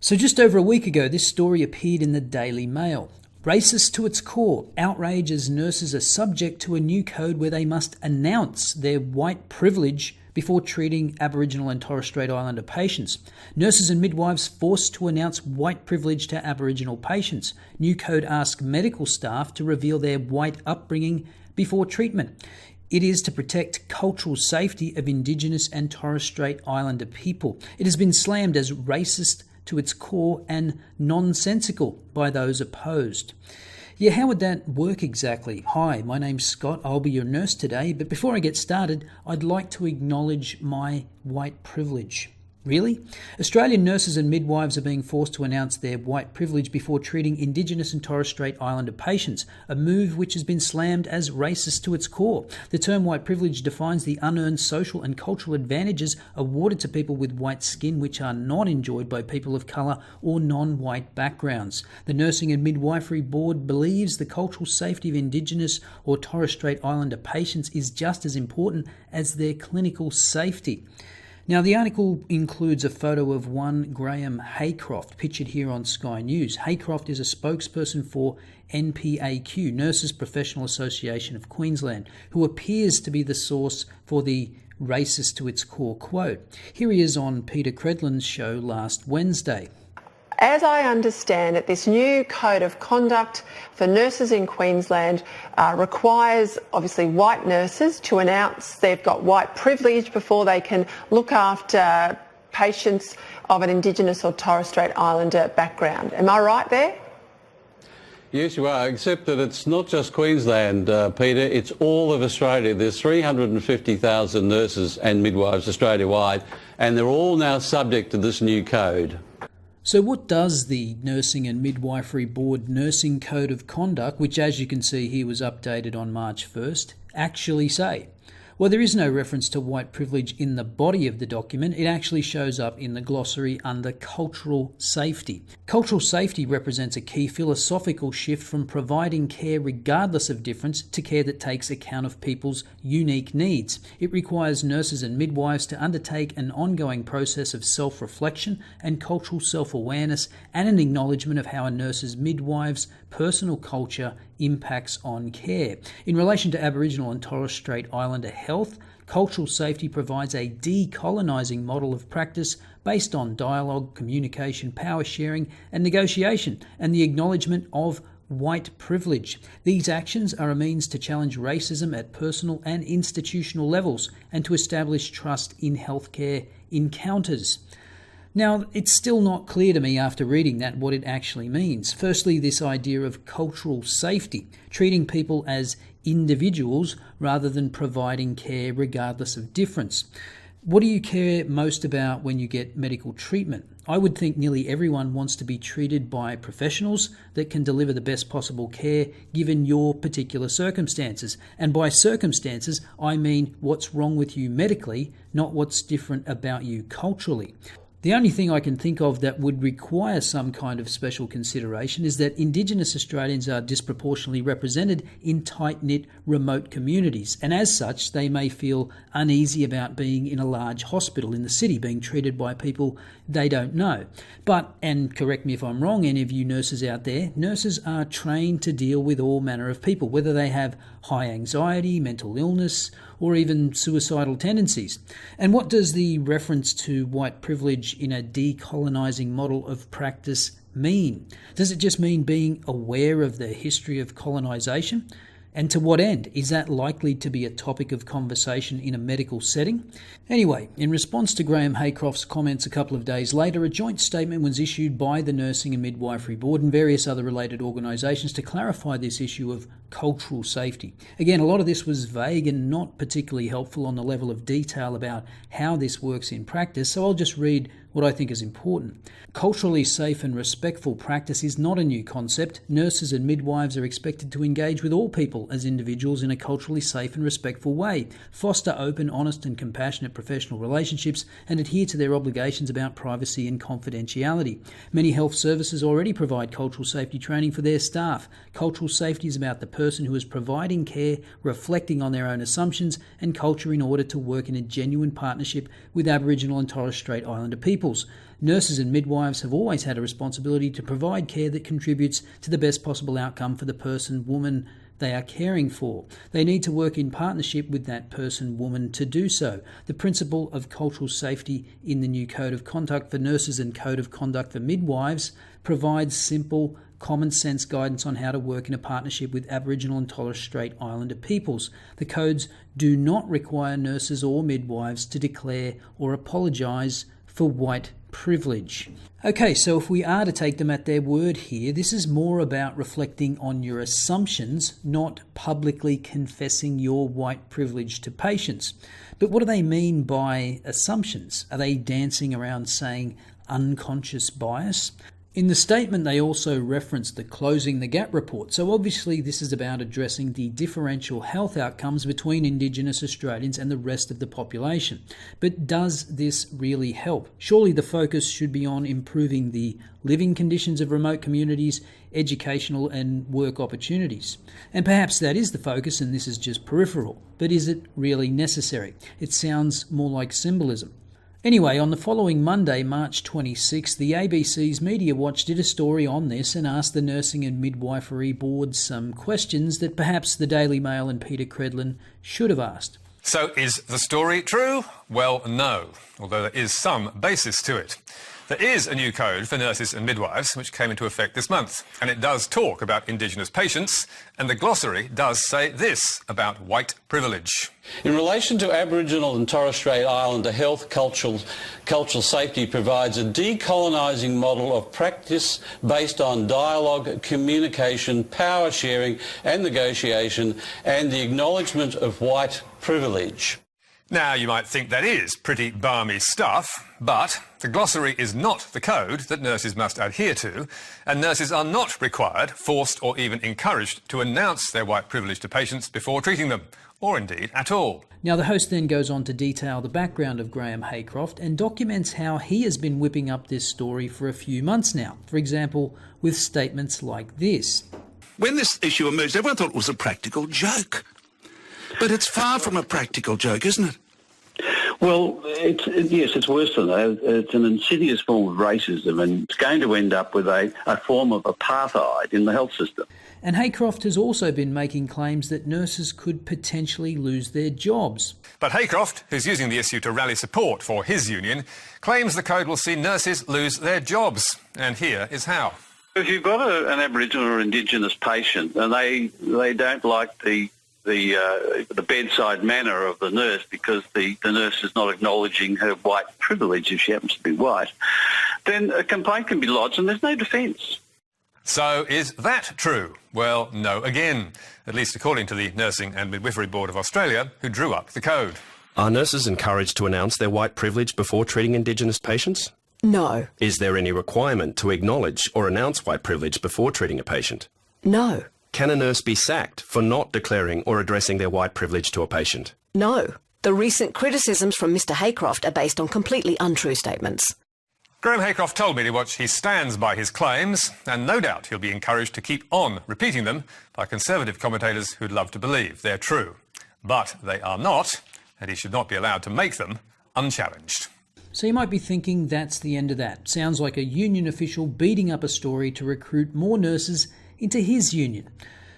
So just over a week ago, this story appeared in the Daily Mail. Racist to its core, outrage as nurses are subject to a new code where they must announce their white privilege before treating Aboriginal and Torres Strait Islander patients. Nurses and midwives forced to announce white privilege to Aboriginal patients. New code asks medical staff to reveal their white upbringing before treatment. It is to protect cultural safety of Indigenous and Torres Strait Islander people. It has been slammed as racist to its core and nonsensical by those opposed. Yeah, how would that work exactly? Hi, my name's Scott. I'll be your nurse today, but before I get started, I'd like to acknowledge my white privilege. Really? Australian nurses and midwives are being forced to announce their white privilege before treating Indigenous and Torres Strait Islander patients, a move which has been slammed as racist to its core. The term white privilege defines the unearned social and cultural advantages awarded to people with white skin which are not enjoyed by people of colour or non-white backgrounds. The Nursing and Midwifery Board believes the cultural safety of Indigenous or Torres Strait Islander patients is just as important as their clinical safety. Now, the article includes a photo of one Graham Haycroft, pictured here on Sky News. Haycroft is a spokesperson for NPAQ, Nurses Professional Association of Queensland, who appears to be the source for the racist to its core quote. Here he is on Peter Credlin's show last Wednesday. As I understand it, this new code of conduct for nurses in Queensland requires, obviously, white nurses to announce they've got white privilege before they can look after patients of an Indigenous or Torres Strait Islander background. Am I right there? Yes, you are, except that it's not just Queensland, Peter, it's all of Australia. There's 350,000 nurses and midwives Australia-wide, and they're all now subject to this new code. So what does the Nursing and Midwifery Board Nursing Code of Conduct, which as you can see here was updated on March 1st, actually say? Well, there is no reference to white privilege in the body of the document. It actually shows up in the glossary under cultural safety. Cultural safety represents a key philosophical shift from providing care regardless of difference to care that takes account of people's unique needs. It requires nurses and midwives to undertake an ongoing process of self-reflection and cultural self-awareness and an acknowledgement of how a nurse's midwives' personal culture impacts on care. In relation to Aboriginal and Torres Strait Islander health, cultural safety provides a decolonising model of practice based on dialogue, communication, power sharing and negotiation, and the acknowledgement of white privilege. These actions are a means to challenge racism at personal and institutional levels and to establish trust in healthcare encounters. Now, it's still not clear to me after reading that what it actually means. Firstly, this idea of cultural safety, treating people as individuals rather than providing care regardless of difference. What do you care most about when you get medical treatment? I would think nearly everyone wants to be treated by professionals that can deliver the best possible care given your particular circumstances. And by circumstances, I mean what's wrong with you medically, not what's different about you culturally. The only thing I can think of that would require some kind of special consideration is that Indigenous Australians are disproportionately represented in tight-knit remote communities, and as such they may feel uneasy about being in a large hospital in the city being treated by people they don't know. But, and correct me if I'm wrong, any of you nurses out there, nurses are trained to deal with all manner of people, whether they have high anxiety, mental illness, or even suicidal tendencies. And what does the reference to white privilege in a decolonising model of practice mean? Does it just mean being aware of the history of colonisation? And to what end? Is that likely to be a topic of conversation in a medical setting? Anyway, in response to Graham Haycroft's comments a couple of days later, a joint statement was issued by the Nursing and Midwifery Board and various other related organisations to clarify this issue of cultural safety. Again, a lot of this was vague and not particularly helpful on the level of detail about how this works in practice, so I'll just read what I think is important. Culturally safe and respectful practice is not a new concept. Nurses and midwives are expected to engage with all people as individuals in a culturally safe and respectful way, foster open, honest and compassionate professional relationships, and adhere to their obligations about privacy and confidentiality. Many health services already provide cultural safety training for their staff. Cultural safety is about the person person who is providing care reflecting on their own assumptions and culture in order to work in a genuine partnership with Aboriginal and Torres Strait Islander peoples. Nurses and midwives have always had a responsibility to provide care that contributes to the best possible outcome for the person, woman, they are caring for. They need to work in partnership with that person, woman, to do so. The principle of cultural safety in the new Code of Conduct for Nurses and Code of Conduct for Midwives provides simple, common sense guidance on how to work in a partnership with Aboriginal and Torres Strait Islander peoples. The codes do not require nurses or midwives to declare or apologise for white privilege. Okay, so if we are to take them at their word here, this is more about reflecting on your assumptions, not publicly confessing your white privilege to patients. But what do they mean by assumptions? Are they dancing around saying unconscious bias? In the statement, they also reference the Closing the Gap report. So obviously this is about addressing the differential health outcomes between Indigenous Australians and the rest of the population. But does this really help? Surely the focus should be on improving the living conditions of remote communities, educational and work opportunities. And perhaps that is the focus and this is just peripheral. But is it really necessary? It sounds more like symbolism. Anyway, on the following Monday, March 26, the ABC's Media Watch did a story on this and asked the Nursing and Midwifery Board some questions that perhaps the Daily Mail and Peter Credlin should have asked. So is the story true? Well, no, although there is some basis to it. There is a new code for nurses and midwives which came into effect this month, and it does talk about Indigenous patients, and the glossary does say this about white privilege. In relation to Aboriginal and Torres Strait Islander health, cultural safety provides a decolonising model of practice based on dialogue, communication, power sharing and negotiation, and the acknowledgement of white privilege. Now, you might think that is pretty balmy stuff, but the glossary is not the code that nurses must adhere to, and nurses are not required, forced or even encouraged to announce their white privilege to patients before treating them, or indeed at all. Now, the host then goes on to detail the background of Graham Haycroft and documents how he has been whipping up this story for a few months now, for example, with statements like this. When this issue emerged, everyone thought it was a practical joke. But it's far from a practical joke, isn't it? Well, it's worse than that. It's an insidious form of racism, and it's going to end up with a form of apartheid in the health system. And Haycroft has also been making claims that nurses could potentially lose their jobs. But Haycroft, who's using the issue to rally support for his union, claims the code will see nurses lose their jobs. And here is how. If you've got an Aboriginal or Indigenous patient and they don't like the bedside manner of the nurse because the nurse is not acknowledging her white privilege if she happens to be white, then a complaint can be lodged and there's no defence. So is that true? Well, no again, at least according to the Nursing and Midwifery Board of Australia, who drew up the code. Are nurses encouraged to announce their white privilege before treating Indigenous patients? No. Is there any requirement to acknowledge or announce white privilege before treating a patient? No. Can a nurse be sacked for not declaring or addressing their white privilege to a patient? No. The recent criticisms from Mr Haycroft are based on completely untrue statements. Graham Haycroft told Media Watch he stands by his claims, and no doubt he'll be encouraged to keep on repeating them by Conservative commentators who'd love to believe they're true. But they are not, and he should not be allowed to make them unchallenged. So you might be thinking that's the end of that. Sounds like a union official beating up a story to recruit more nurses into his union.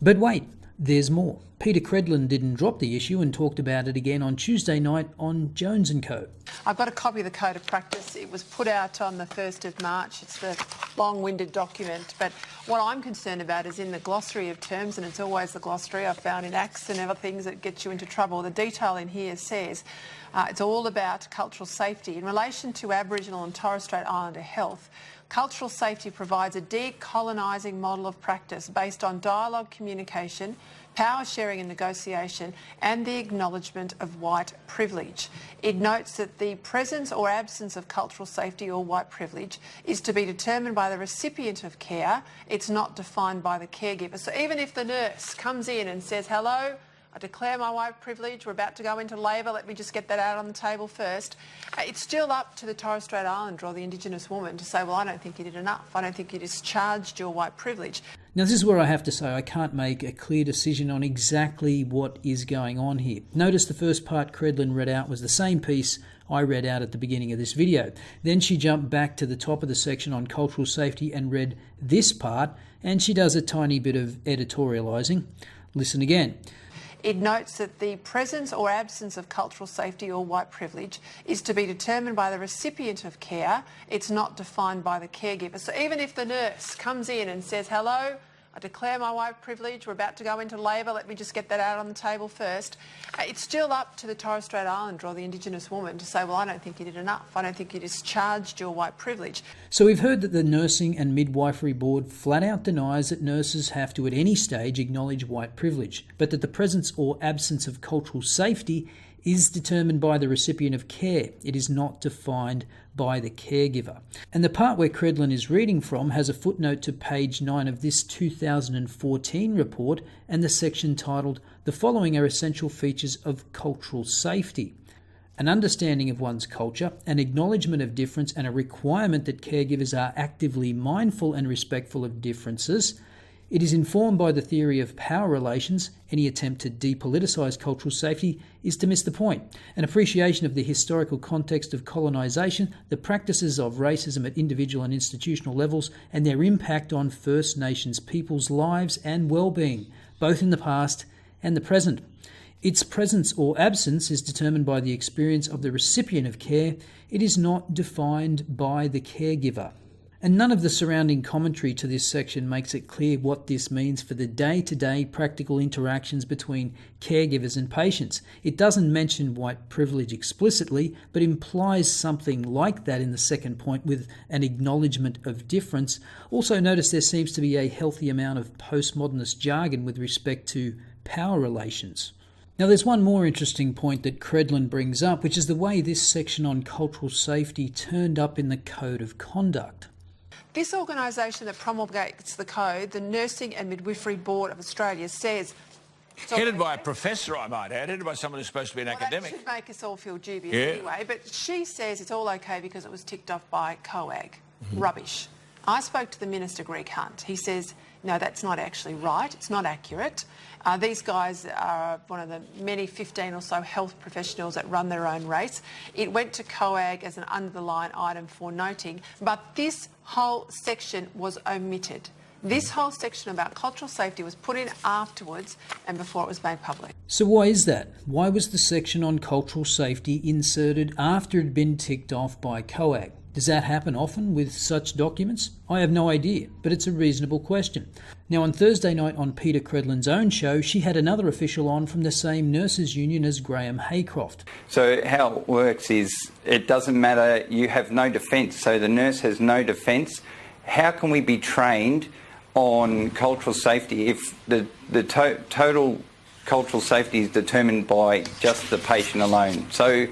But wait, there's more. Peter Credlin didn't drop the issue and talked about it again on Tuesday night on Jones & Co. I've got a copy of the Code of Practice. It was put out on the 1st of March. It's the long-winded document. But what I'm concerned about is in the glossary of terms, and it's always the glossary I've found in acts and other things that get you into trouble. The detail in here says it's all about cultural safety. In relation to Aboriginal and Torres Strait Islander health, cultural safety provides a decolonising model of practice based on dialogue, communication, power sharing and negotiation, and the acknowledgement of white privilege. It notes that the presence or absence of cultural safety or white privilege is to be determined by the recipient of care. It's not defined by the caregiver. So even if the nurse comes in and says, hello, I declare my white privilege. We're about to go into labour. Let me just get that out on the table first. It's still up to the Torres Strait Islander or the Indigenous woman to say, well, I don't think you did enough. I don't think you discharged your white privilege. Now, this is where I have to say I can't make a clear decision on exactly what is going on here. Notice the first part Credlin read out was the same piece I read out at the beginning of this video. Then she jumped back to the top of the section on cultural safety and read this part, and she does a tiny bit of editorialising. Listen again. It notes that the presence or absence of cultural safety or white privilege is to be determined by the recipient of care. It's not defined by the caregiver. So even if the nurse comes in and says, hello, I declare my white privilege, we're about to go into labour, let me just get that out on the table first, it's still up to the Torres Strait Islander or the Indigenous woman to say, well, I don't think you did enough. I don't think you discharged your white privilege. So we've heard that the Nursing and Midwifery Board flat out denies that nurses have to at any stage acknowledge white privilege, but that the presence or absence of cultural safety is determined by the recipient of care. It is not defined by the caregiver. And the part where Credlin is reading from has a footnote to page 9 of this 2014 report and the section titled, "The following are essential features of cultural safety." An understanding of one's culture, an acknowledgement of difference, and a requirement that caregivers are actively mindful and respectful of differences. It is informed by the theory of power relations. Any attempt to depoliticise cultural safety is to miss the point. An appreciation of the historical context of colonisation, the practices of racism at individual and institutional levels, and their impact on First Nations people's lives and well-being, both in the past and the present. Its presence or absence is determined by the experience of the recipient of care. It is not defined by the caregiver. And none of the surrounding commentary to this section makes it clear what this means for the day-to-day practical interactions between caregivers and patients. It doesn't mention white privilege explicitly, but implies something like that in the second point with an acknowledgement of difference. Also notice there seems to be a healthy amount of postmodernist jargon with respect to power relations. Now, there's one more interesting point that Credlin brings up, which is the way this section on cultural safety turned up in the Code of Conduct. This organisation that promulgates the code, the Nursing and Midwifery Board of Australia, says... Headed by a professor, I might add, headed by someone who's supposed to be an academic. That should make us all feel dubious anyway, but she says it's all okay because it was ticked off by COAG. Rubbish. I spoke to the Minister, Greg Hunt. He says, no, that's not actually right. It's not accurate. These guys are one of the many 15 or so health professionals that run their own race. It went to COAG as an under-the-line item for noting, but this whole section was omitted. This whole section about cultural safety was put in afterwards and before it was made public. So why is that? Why was the section on cultural safety inserted after it had been ticked off by COAG? Does that happen often with such documents? I have no idea, but it's a reasonable question. Now, on Thursday night on Peter Credlin's own show, she had another official on from the same nurses' union as Graham Haycroft. So how it works is it doesn't matter, you have no defence, so the nurse has no defence. How can we be trained on cultural safety if the total cultural safety is determined by just the patient alone? So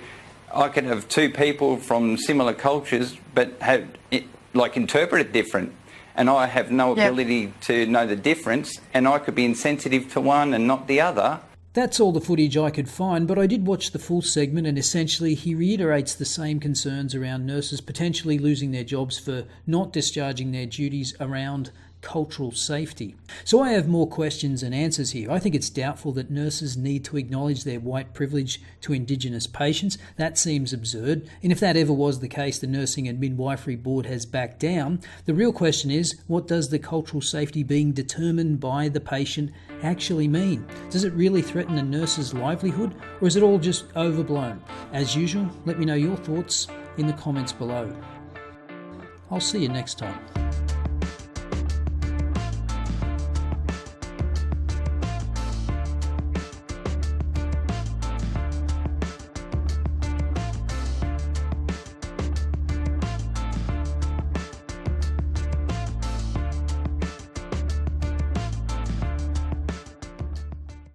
I could have two people from similar cultures but have interpret it different, and I have no ability to know the difference, and I could be insensitive to one and not the other. That's all the footage I could find, but I did watch the full segment, and essentially he reiterates the same concerns around nurses potentially losing their jobs for not discharging their duties around cultural safety. So I have more questions and answers here. I think it's doubtful that nurses need to acknowledge their white privilege to Indigenous patients. That seems absurd. And if that ever was the case, the Nursing and Midwifery Board has backed down. The real question is, what does the cultural safety being determined by the patient actually mean? Does it really threaten a nurse's livelihood, or is it all just overblown? As usual, let me know your thoughts in the comments below. I'll see you next time.